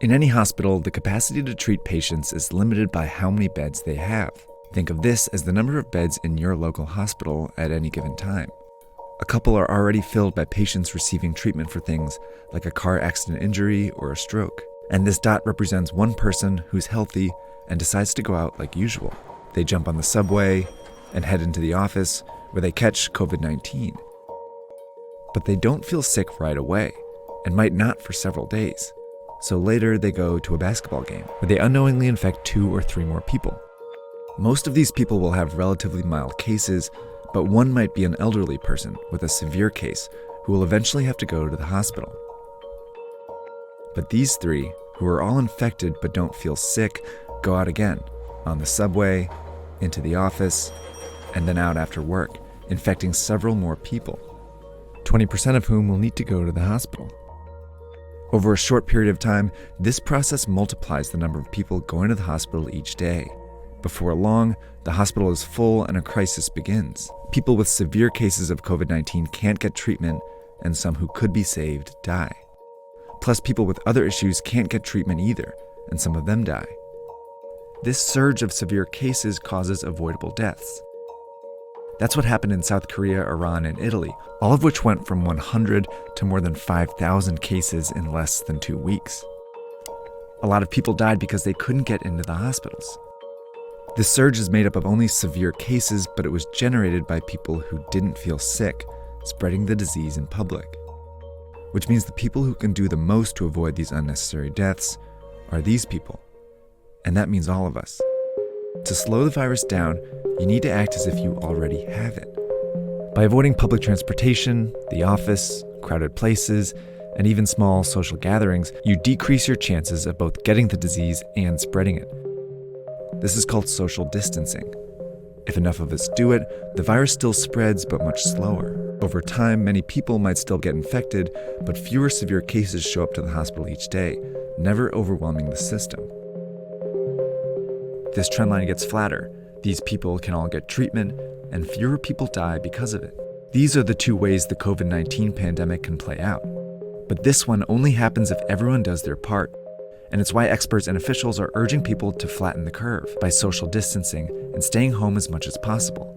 In any hospital, the capacity to treat patients is limited by how many beds they have. Think of this as the number of beds in your local hospital at any given time. A couple are already filled by patients receiving treatment for things like a car accident injury or a stroke. And this dot represents one person who's healthy and decides to go out like usual. They jump on the subway and head into the office where they catch COVID-19. But they don't feel sick right away and might not for several days. So later they go to a basketball game where they unknowingly infect 2 or 3 more people. Most of these people will have relatively mild cases, but one might be an elderly person with a severe case who will eventually have to go to the hospital. But these 3, who are all infected but don't feel sick, go out again, on the subway, into the office, and then out after work, infecting several more people, 20% of whom will need to go to the hospital. Over a short period of time, this process multiplies the number of people going to the hospital each day. Before long, the hospital is full and a crisis begins. People with severe cases of COVID-19 can't get treatment, and some who could be saved die. Plus, people with other issues can't get treatment either, and some of them die. This surge of severe cases causes avoidable deaths. That's what happened in South Korea, Iran, and Italy, all of which went from 100 to more than 5,000 cases in less than 2 weeks. A lot of people died because they couldn't get into the hospitals. This surge is made up of only severe cases, but it was generated by people who didn't feel sick, spreading the disease in public. Which means the people who can do the most to avoid these unnecessary deaths are these people. And that means all of us. To slow the virus down, you need to act as if you already have it. By avoiding public transportation, the office, crowded places, and even small social gatherings, you decrease your chances of both getting the disease and spreading it. This is called social distancing. If enough of us do it, the virus still spreads, but much slower. Over time, many people might still get infected, but fewer severe cases show up to the hospital each day, never overwhelming the system. This trend line gets flatter. These people can all get treatment, and fewer people die because of it. These are the 2 ways the COVID-19 pandemic can play out. But this one only happens if everyone does their part. And it's why experts and officials are urging people to flatten the curve by social distancing and staying home as much as possible.